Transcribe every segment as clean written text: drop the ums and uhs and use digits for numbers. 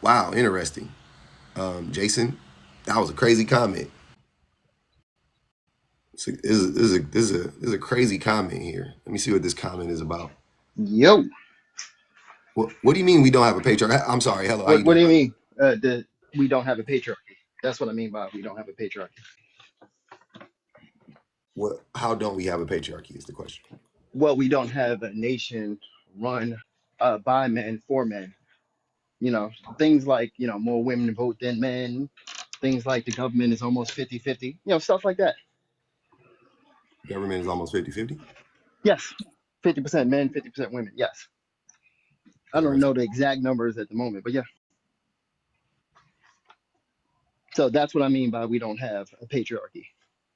Wow, interesting. Jason, that was a crazy comment. This is a crazy comment here. Let me see what this comment is about. Yo, What do you mean we don't have a patriarch? I'm sorry. Hello, how you what doing, do you brother? mean? We don't have a patriarchy. That's what I mean by we don't have a patriarchy. What? How don't we have a patriarchy? Is the question. Well, we don't have a nation run by men for men. You know, things like, more women vote than men, things like the government is almost 50-50, stuff like that. Government is almost 50-50. Yes, 50% men, 50% women. Yes. I don't know Interesting. the exact numbers at the moment, but yeah. So that's what I mean by we don't have a patriarchy.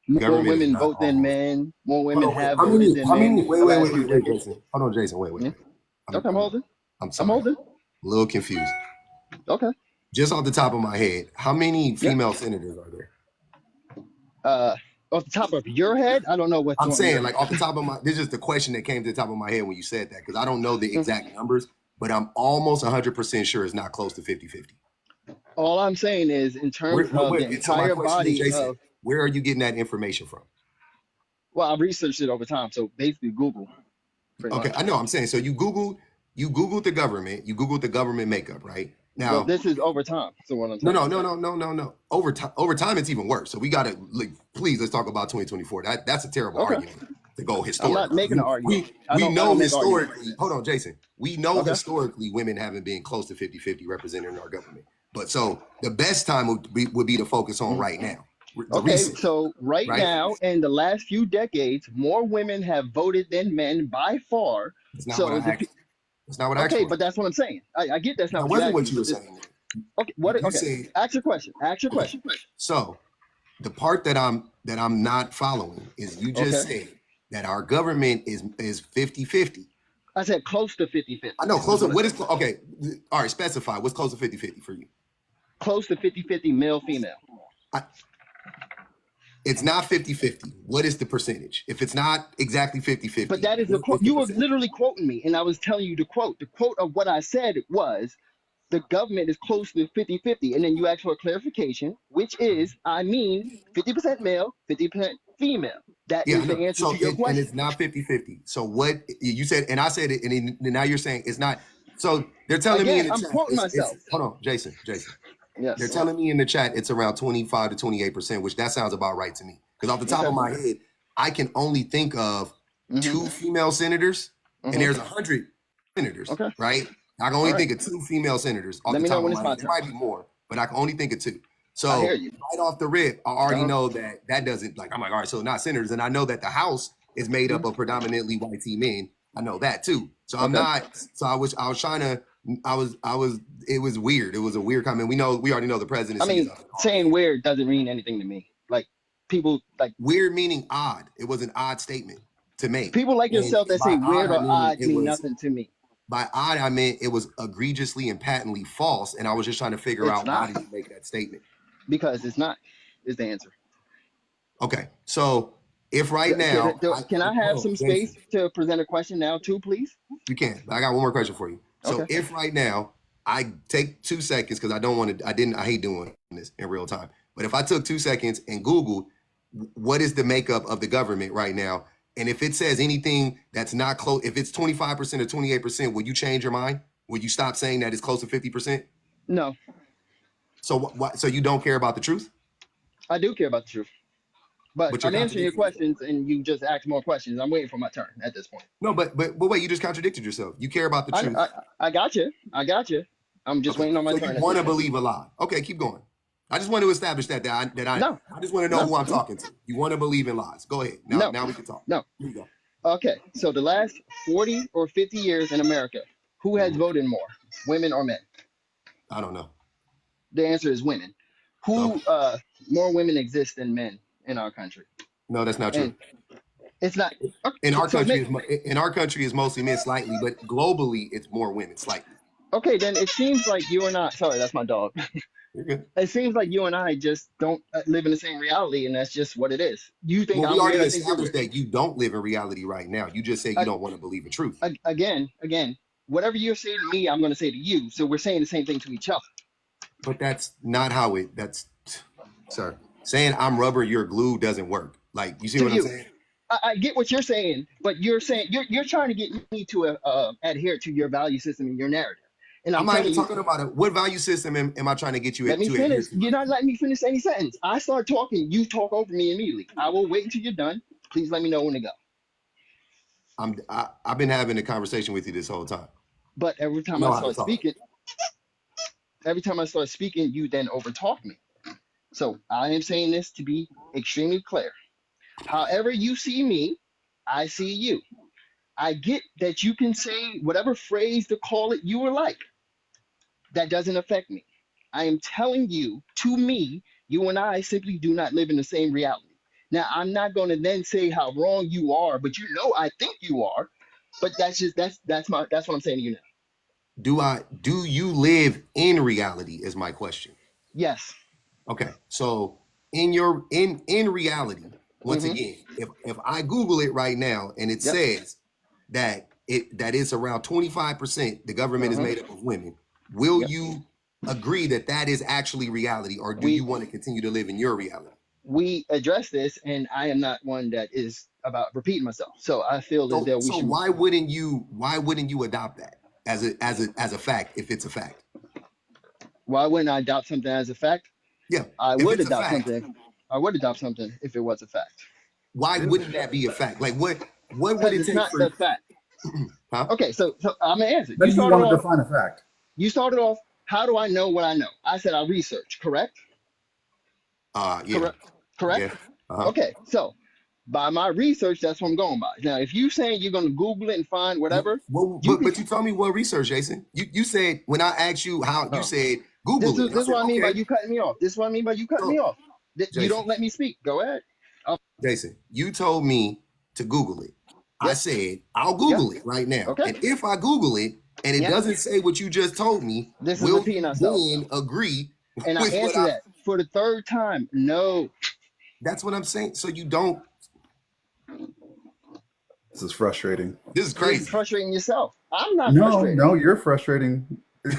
More Government is women not vote than almost. men. More Hold women on, wait. have How voted many? than How men many? Wait, the wait, last wait, few wait, wait, decades. Jason. Hold on, Jason. Wait, wait, Yeah. wait. Okay, I'm holding. I'm I'm sorry. holding. A little confused. Okay. Just off the top of my head, how many Yeah. female senators are there? Uh, Off the top of your head, I don't know what's I'm on your saying, like head. off the top of my, this is just the question that came to the top of my head when you said that, because I don't know the Mm. exact numbers, but I'm almost 100% sure it's not close to 50-50. All I'm saying is, in terms of the So my entire question is, body Jason, of, where are you getting that information from? well, I've researched it over time. So basically, Google, pretty Okay, I much. know. I'm saying, so you Googled the government, you Googled the government makeup, right? Well, Now, this is over time. So what I'm no, saying. no, no, no, no, no, no. Over time, it's even worse. So we got to, like, please, let's talk about 2024. That's a terrible Okay. argument to go I'm not historically. making an argument. We I know don't make arguments like historically. Hold this. on, Jason. We know Okay. historically women haven't been close to 50-50 represented in our government. But so the best time would be to focus on Mhm. right now, the Okay. recent, So right right? now, in the last few decades, more women have voted than men by far. It's not what So I the asked. That's not what I asked okay, for. but that's what I'm saying. I get that's not That what you wasn't asked what me, you were but this saying. okay. You, What? you Okay. said Ask your question. Ask your okay. question. So the part that I'm not following is you just Okay. said that our government is 50-50. I said close to I 50-50 know is close to what I what said. is okay. All right, specify what's close to 50-50 for you. Close to 50-50 male female. I, it's not 50-50. What is the percentage? If it's not exactly But 50-50, that is the what quote. is the You were percentage? literally quoting me, and I was telling you the quote. The quote of what I said was the government is close to 50-50. And then you asked for a clarification, which is, I mean, 50% male, 50% female. That Yeah, I is the know. answer to So your and question. it's not 50-50. So what you said, and I said it, and now you're saying it's not. So they're telling me in Again, the I'm chat, quoting it's myself. hold on, Jason. They're Yes. telling me in the chat it's around 25 to 28%, which that sounds about right to me. Because off the top Okay. of my head, I can only think of Mm-hmm. two female senators, and there's Mm-hmm. 100 senators, Okay. right? I can All only right. think of two female senators off Let the me know top of when my it's my head. There turn. might be more, but I can only think of two. I hear So you. right off the rip, I already Uh-huh. know that doesn't, like, I'm like, all right, so not senators, and I know that the House is made up Mhm. of predominantly white men. I know that too. So I'm Okay. not. So I was trying to. I was. It was weird. It was a weird comment. We already know the I presidency is mean, up in saying August. weird doesn't mean anything to me. Like Weird meaning odd. It was an odd statement to make. people like And yourself that say by odd weird I or mean odd it mean was nothing to me. by odd I meant it was egregiously and patently false. And I was just trying to figure It's out why not did you make that statement. because it's not is the answer. Okay. So if right now Can I have hold some on, Jason, space to present a question now too, please? you can. But I got one more question for you. So Okay. if right now I take 2 seconds because I don't want to, I hate doing this in real time. But if I took 2 seconds and Googled what is the makeup of the government right now, and if it says anything that's not close, if it's 25% or 28%, will you change your mind? Will you stop saying that it's close to 50%? No, So what? So you don't care about the truth, I do care about the truth, but but you're I'm answering your contradicting yourself. questions and you just asked more questions. I'm waiting for my turn at this point. No, but wait, you just contradicted yourself. You care about the I truth. I, I got you. I got you. I'm just Okay, waiting on my so you turn at want this to point. believe a lie. Okay, keep going. I just want to establish No, I just want to know no, who I'm talking to. You want to believe in lies. Go ahead. Now no, now we can talk. no. Here you go. Okay, so the last 40 or 50 years in America, who has Mhm. voted more, women or men? I don't know. The answer is women. Who Okay. More women exist than men in our country, No, that's not true. and it's not. Okay, In our so country make is in our country is mostly men slightly, but globally it's more women slightly. okay. Then it seems like you and I. Sorry, that's my dog. You're good. It seems like you and I just don't live in the same reality, and that's just what it is. You think Well, we I'm weird, already I think you're established weird. that you don't live in reality right now. You just say you I, don't want to believe the truth. again, whatever you're saying to me, I'm going to say to you. So we're saying the same thing to each other. But that's not how it. That's, sir. Saying I'm rubber, you're glue doesn't work. Like, you see To what I'm you. saying? I get what you're saying, but you're trying to get me to adhere to your value system and your narrative. And I'm I'm not even telling you, talking about it. What value system am I trying to get you let me to adhere finish. to You're right not letting me finish any sentence. I start talking, you talk over me immediately. I will wait until you're done. Please let me know when to go. now? I've been having a conversation with you this whole time. But I know how to talk. every time I start speaking, you then overtalk me. So I am saying this to be extremely clear. However you see me, I see you. I get that you can say whatever phrase to call it you would like. That doesn't affect me. I am telling you, to me, you and I simply do not live in the same reality. Now, I'm not going to then say how wrong you are, but you know I think you are. But that's what I'm saying to you now. Do you live in reality is my question. Yes. Okay. So in reality, once Mm-hmm. again, if I Google it right now and it Yep. says that it's around 25% the government is Uh-huh. made up of women, will Yep. you agree that that is actually reality, or do you We want to continue to live in your reality? we address this, and I am not one that is about repeating myself. So I feel as So though we so should. why wouldn't you adopt that as a fact if it's a fact? Why wouldn't I adopt something as a fact? Yeah, I if would it's a adopt fact, something. I would adopt something if it was a fact. why wouldn't that be a fact? Like what would Because it it's take not for the fact. huh? Okay, so I'm gonna answer. How do you want to define a fact? You started off. How do I know what I know? I said I research. Correct. Yeah, Correct. I Correct. guess. Uh-huh. Okay. So by my research, that's what I'm going by. Now, if you saying you're gonna Google it and find whatever, Well, you but can. but you told me what research, Jason. You said when I asked you how you Oh, said Google it. And I this is said, what I mean by okay. you cutting me off. This is what I mean by you cutting me So off. That you Jason, don't let me speak. Go ahead. Oh, Jason, you told me to Google it. I yep. said, I'll Yep. Google it right now. Okay. And if I Google it and it Yep. doesn't say what you just told me, This is will repeating you ourselves. then agree And I with what answer I that for the third time. No. that's what I'm saying. So you don't This is frustrating. this is You're crazy. frustrating yourself. I'm not No, frustrated. no, you're frustrating.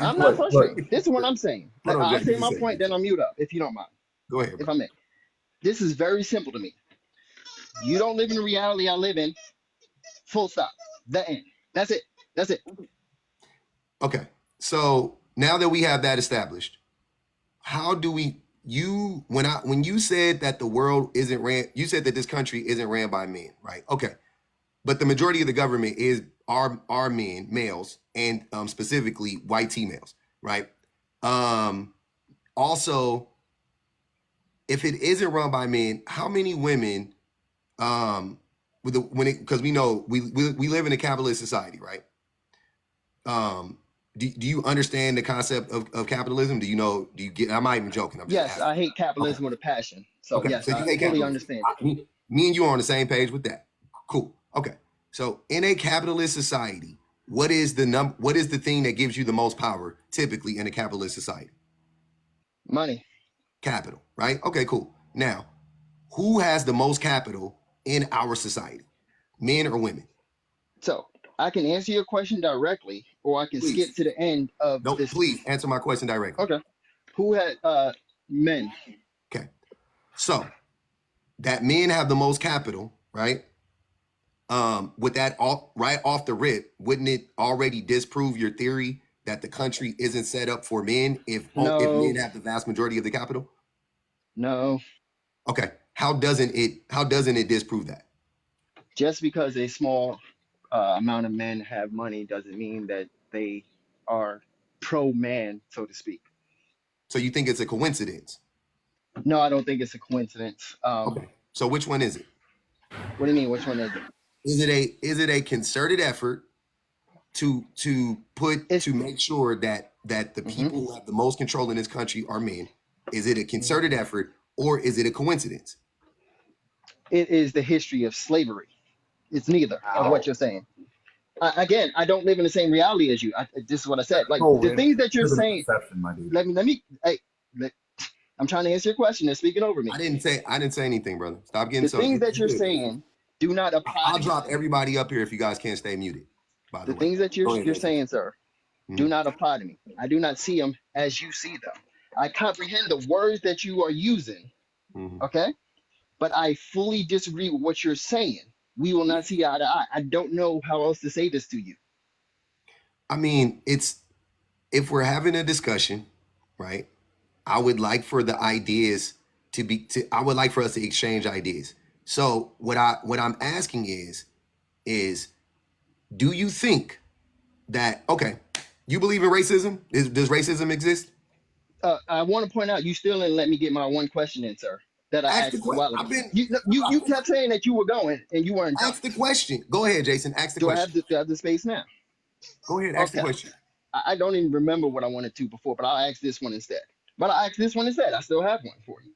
I'm not What? frustrated. This is what I'm saying. Hold on, I'll Jason, say just my a point, second. then I'll mute up if you don't mind, Go ahead, if bro. I may. This is very simple to me. You don't live in the reality I live in. Full stop. The end. That's it. That's it. Okay. So now that we have that established, how do we you when you said that the world isn't ran you said that this country isn't ran by men, right? Okay, but the majority of the government is are men, males, and specifically white females, right? um Also, if it isn't run by men, how many women with the when it because we know we live in a capitalist society, right? um do you understand the concept of capitalism? Do you know, do you get, I'm not even joking, I'm just Yes, asking. I hate Okay. capitalism with a passion. So Okay, yes, so you I hate fully capitalism. understand it. Me and you are on the same page with that. Cool. Okay. So in a capitalist society, what is the thing that gives you the most power typically in a capitalist society? Money. Capital, right? Okay, cool. Now, who has the most capital in our society? Men or women? So I can answer your question directly, or I can skip Please. to the end of No, this. please answer my question directly. Okay. Who had men? Okay. So that men have the most capital, right? With that all right off the rip, wouldn't it already disprove your theory that the country isn't set up for men if No, men have the vast majority of the capital? no. Okay. How doesn't it disprove that? Just because a small amount of men have money doesn't mean that they are pro man, so to speak. So you think it's a coincidence? No, I don't think it's a coincidence. Okay. So which one is it? What do you mean? Which one is it? Is it a concerted effort It's to make sure that the mhm. people who have the most control in this country are men? Is it a concerted effort or is it a coincidence? It is the history of slavery. It's neither of what Ow. you're saying. Again, I don't live in the same reality as you. This is what I said. Like Oh, the it's things that you're because of saying. perception, my dude. Let me. Hey, let, I'm trying to answer your question. They're speaking over me. I didn't say anything, brother. Stop getting The so things that you you're good, Jason. saying do not apply I'll to me. drop everybody up here if you guys can't stay muted, by the The way. things that Go ahead, you're Jason. saying, sir, do Mhm. not apply to me. I do not see them as you see them. I comprehend the words that you are using, Mhm. okay? But I fully disagree with what you're saying. We will not see eye to eye. I don't know how else to say this to you. I mean, it's if we're having a discussion, right? I would like for the ideas I would like for us to exchange ideas. So what I'm asking is do you think that okay, you believe in racism? Does racism exist? I want to point out you still didn't let me get my one question in, sir, that I Ask the asked a question. while ago. I've been You kept saying that you were going and you weren't done. ask the question. Go ahead, Jason. Ask the question. Do I have the space now? Go ahead, ask the Okay. question. I don't even remember what I wanted to before, but I'll ask this one instead. But I'll ask this one instead. I still have one for you.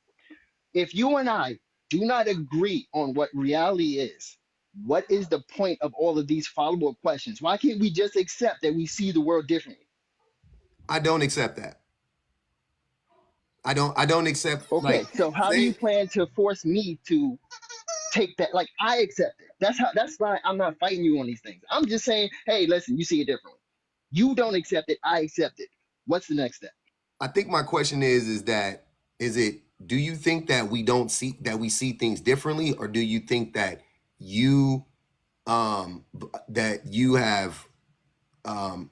If you and I do not agree on what reality is, what is the point of all of these follow-up questions? Why can't we just accept that we see the world differently? I don't accept that. I don't accept Okay, like so how do you say plan to force me to take that? Like I accept it. That's why I'm not fighting you on these things. I'm just saying, hey, listen, you see it differently. You don't accept it, I accept it. What's the next step? I think my question is that is it do you think that we see things differently, or do you think that you that you have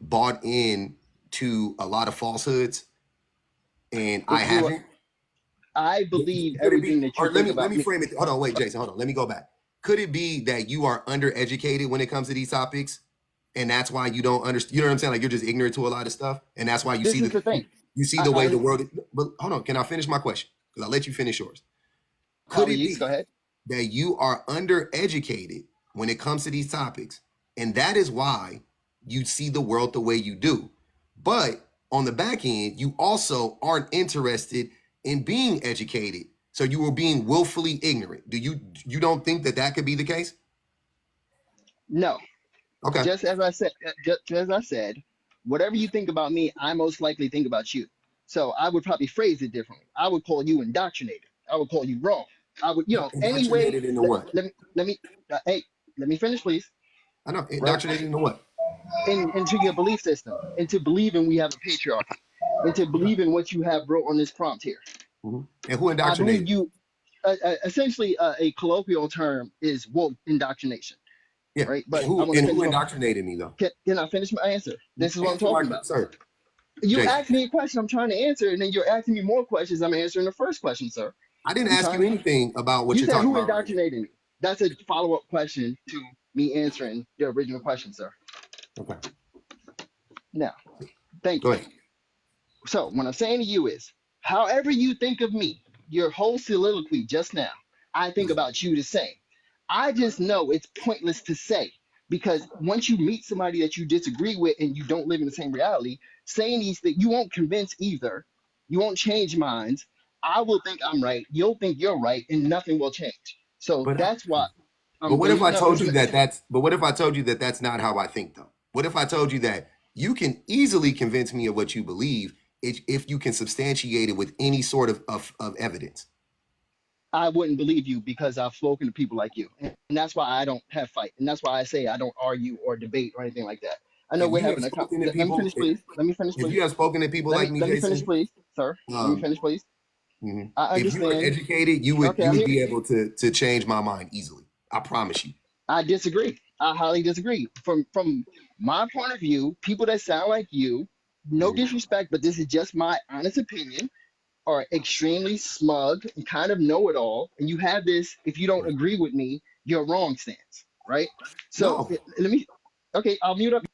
bought in to a lot of falsehoods and I If you haven't? I believe Could it be everything that you or think let about me me. frame it. Hold on, wait, Jason, hold on. Let me go back. Could it be that you are undereducated when it comes to these topics? And that's why you don't understand. You know what I'm saying? Like you're just ignorant to a lot of stuff, and that's why This is the thing. you see I, the way the I world. But hold on, can I finish my question? Because I'll let you finish yours. Could it colleagues, go be ahead. that you are undereducated when it comes to these topics, and that is why you see the world the way you do? But on the back end, you also aren't interested in being educated, so you were being willfully ignorant. You don't think that that could be the case? No, Okay. just as I said, whatever you think about me, I most likely think about you. So I would probably phrase it differently. I would call you indoctrinated. I would call you wrong. I would, any way. Indoctrinated into Let, what? let me, hey, let me finish, please. I know. Right Indoctrinated into what? into your belief system, into believing we have a patriarchy, into Okay. believing what you have wrote on this prompt here. And who I believe indoctrinated? you. Essentially, a colloquial term is woke indoctrination, Yeah. right? But I want to And who finish my. indoctrinated me though? Can I finish my answer? This is what I'm Answer my talking about. sir, You Jason. asked me a question, I'm trying to answer, and then you're asking me more questions. I'm answering the first question, sir. I didn't I'm ask you trying. anything about what You you're said talking who about right now. indoctrinated me? That's a follow-up question to me answering the original question, sir. Okay. Now, thank Go you. ahead. So what I'm saying to you is, however you think of me, your whole soliloquy just now, I think about you the same. I just know it's pointless to say because once you meet somebody that you disagree with and you don't live in the same reality, saying these things, you won't convince either. You won't change minds. I will think I'm right. You'll think you're right, and nothing will change. So But that's why but I'm what if waiting. I No, told you listen. that that's but what if I told you that that's not how I think though? What if I told you that you can easily convince me of what you believe if you can substantiate it with any sort of evidence? I wouldn't believe you because I've spoken to people like you. And that's why I don't have fight. And that's why I say I don't argue or debate or anything like that. I know If we're you have having a spoken to let me people, finish, please. Let me finish, if you please. have spoken to people like me, Let me finish, Jason, please, sir. Let me um, finish, please. mhm, I if you were understand. educated, Okay, you I'm would here. be able to change my mind easily. I promise you. I disagree. I highly disagree. From my point of view, people that sound like you, no Mhm. disrespect, but this is just my honest opinion, are extremely smug and kind of know it all. And you have this, if you don't agree with me, you're wrong stance, right? So No, let me, okay, I'll mute up.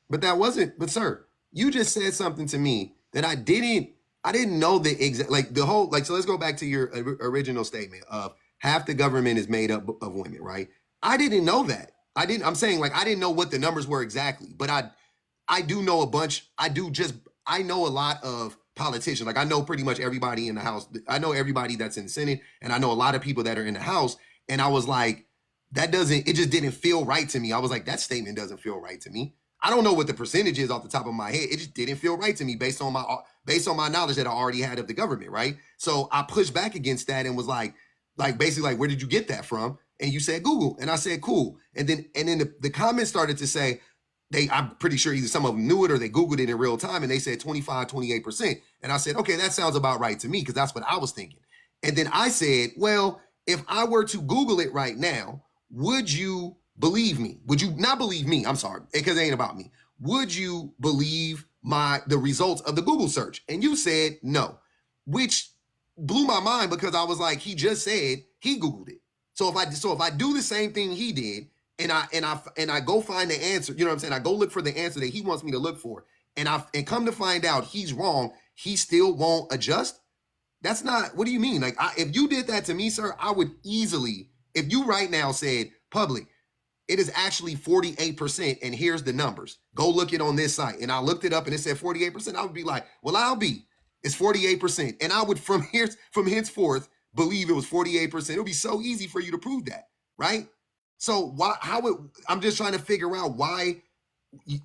but that wasn't. But sir, you just said something to me that I didn't know the exact like the whole like. So let's go back to your original statement of half the government is made up of women, right? I didn't know that. I didn't. I'm saying like I didn't know what the numbers were exactly, but I do know a bunch. I know a lot of politicians. Like I know pretty much everybody in the House. I know everybody that's in the Senate, and I know a lot of people that are in the House. And I was like, it just didn't feel right to me. I was like, that statement doesn't feel right to me. I don't know what the percentage is off the top of my head. It just didn't feel right to me based on my knowledge that I already had of the government, right? So I pushed back against that and was like basically like, where did you get that from? And you said Google, and I said cool. And then the comments started to say, I'm pretty sure either some of them knew it or they Googled it in real time and they said 25, 28%. And I said, okay, that sounds about right to me because that's what I was thinking. And then I said, well, if I were to Google it right now, would you believe me? Would you not believe me? I'm sorry, because it ain't about me. Would you believe the results of the Google search? And you said no, which blew my mind because I was like, he just said he Googled it. So if I do the same thing he did, and I go find the answer, you know what I'm saying? I go look for the answer that he wants me to look for, and come to find out he's wrong, he still won't adjust. That's not. What do you mean? Like, if you did that to me, sir, I would easily. If you right now said public, it is actually 48%, and here's the numbers. Go look it on this site, and I looked it up, and it said 48%. I would be like, well, it's 48%, and I would from henceforth believe it was 48%. It would be so easy for you to prove that, right? So I'm just trying to figure out why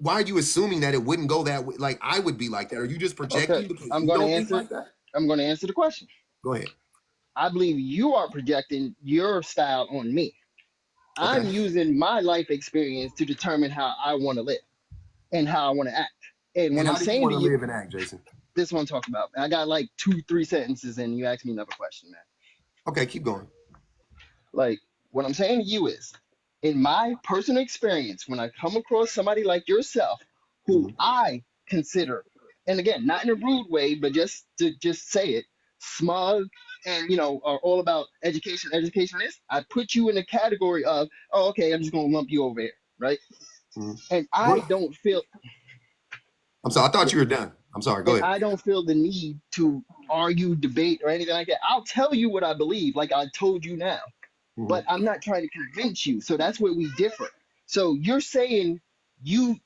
are you assuming that it wouldn't go that way? Like I would be like that. Are you just Okay, projecting because I'm you going to don't think answer. like that? I'm going to answer the question. Go ahead. I believe you are projecting your style on me. Okay. I'm using my life experience to determine how I want to live and how I want to act. And And when I'm how do you saying want to to you, live and act, Jason? this one talk about, I got like 2, 3 sentences, and you asked me another question, man. Okay, keep going. Like, what I'm saying to you is, in my personal experience, when I come across somebody like yourself, who Mhm. I consider, and again, not in a rude way, but just to just say it, smug and are all about education, educationist, I put you in the category of, oh, okay, I'm just gonna lump you over here, right? Mhm. And I What? don't feel, I'm sorry. I thought you were done. I'm sorry. Go and ahead. I don't feel the need to argue, debate, or anything like that. I'll tell you what I believe, like I told you now, but Mhm. I'm not trying to convince you. So that's where we differ. So you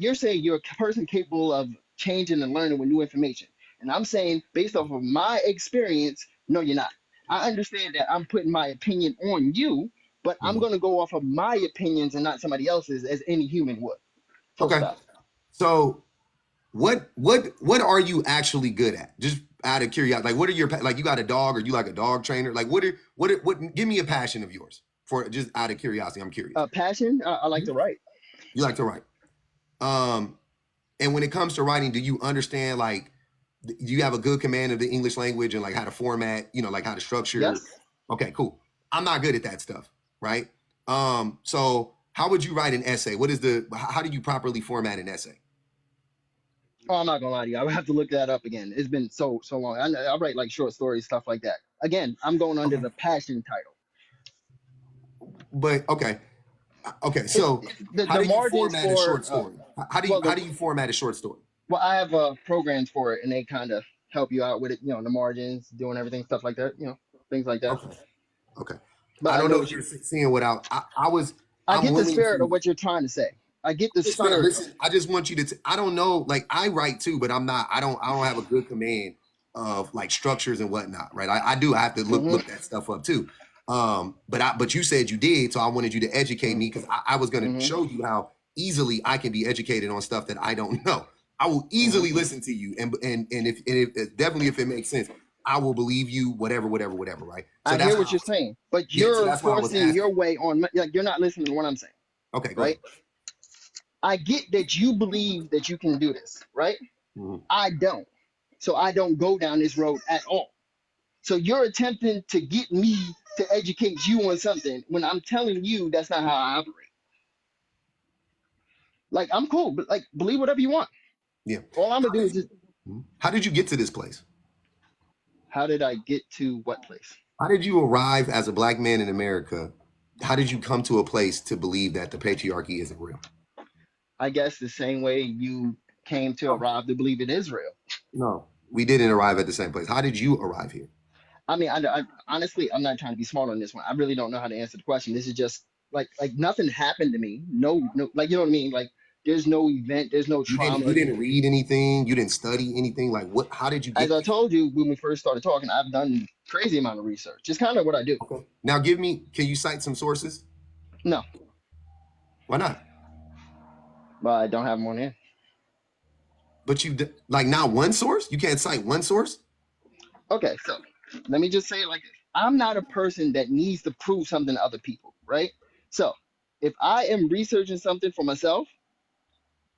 you're saying you're a person capable of changing and learning with new information. And I'm saying based off of my experience, no, you're not. I understand that I'm putting my opinion on you, but I'm Mhm. gonna go off of my opinions and not somebody else's as any human would. Full Okay. stop. So what are you actually good at? Just out of curiosity, like what are your like? You got a dog, or you like a dog trainer? Like what? Give me a passion of yours for just out of curiosity. I'm curious. Passion, I like to write. You like to write. Um, and when it comes to writing, do you understand like do you have a good command of the English language and like how to format, like how to structure? Yes. Okay, cool. I'm not good at that stuff, right? So how would you write an essay? How do you properly format an essay? Oh, I'm not gonna lie to you. I would have to look that up again. It's been so long. I write like short stories, stuff like that. Again, I'm going under Okay. the passion title. But okay. Okay, It's, so it's how the do you margins format a for short story? How do you well how the do you format a short story? well I have programs for it, and they kind of help you out with it. The margins, doing everything, stuff like that. Things like that. Okay. Okay. But I I don't know know if what you're you. seeing what I I'm get the willing spirit of to what you're trying to say. I get the just trying to spirit. listen. I just want you to I don't know, like I write too, but I don't have a good command of like structures and whatnot, right? I have to Hmm. look that stuff up too. But you said you did, so I wanted you to educate me because I was gonna Hmm. show you how easily I can be educated on stuff that I don't know. I will Hmm. easily listen to you and if definitely if it makes sense, I will believe you, whatever, right? So I that's hear how what you're saying, but yeah, so you're that's why I was forcing asking. your way on. Like you're not listening to what I'm saying, Okay, go right? ahead. I get that you believe that you can do this, right? Mhm. I don't. So I don't go down this road at all. So you're attempting to get me to educate you on something when I'm telling you that's not how I operate. Like I'm cool, but like believe whatever you want. Yeah. All I'm How gonna do did is you just how did you get to this place? how did I get to what place? How did you arrive as a black man in America? How did you come to a place to believe that the patriarchy isn't real? I guess the same way you came to No, arrive to believe in Israel. no, we didn't arrive at the same place. How did you arrive here? I mean, I honestly, I'm not trying to be smart on this one. I really don't know how to answer the question. This is just like nothing happened to me. No, like you know what I mean. Like there's no event, there's no You trauma. didn't read anything. You didn't study anything. Like what? How did you As get I there? told you when we first started talking, I've done crazy amount of research. It's kind of what I do. Okay. Now give me. Can you cite some sources? No, Why not? but I don't have them on here. But like not one source. You can't cite one source. Okay, so let me just say it like this. I'm not a person that needs to prove something to other people, right? So if I am researching something for myself,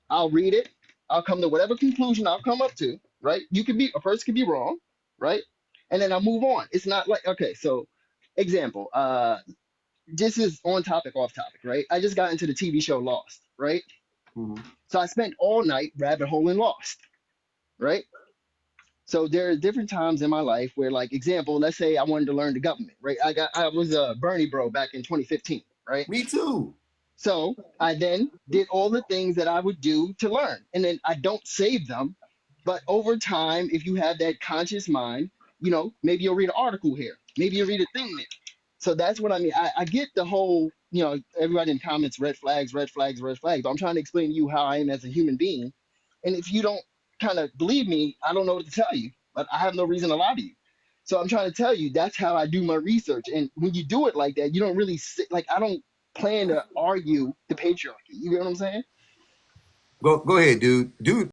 I'll read it. I'll come to whatever conclusion I'll come up to, right? You could be, a person could be wrong, right? And then I'll move on. It's not like, okay, so example, this is on topic, off topic, right? I just got into the TV show Lost, right? Mhm. So I spent all night rabbit holing Lost, right? So there are different times in my life where, like, example, let's say I wanted to learn the government, right? I was a Bernie bro back in 2015, right? Me too. So I then did all the things that I would do to learn. And then I don't save them. But over time, if you have that conscious mind, maybe you'll read an article here. Maybe you'll read a thing there. So that's what I mean. I get the whole, everybody in comments, red flags, red flags, red flags. But I'm trying to explain to you how I am as a human being. And if you don't kind of believe me, I don't know what to tell you. But I have no reason to lie to you. So I'm trying to tell you that's how I do my research. And when you do it like that, you don't really sit, like, I don't plan to argue the patriarchy. You get what I'm saying? Go ahead, dude. Dude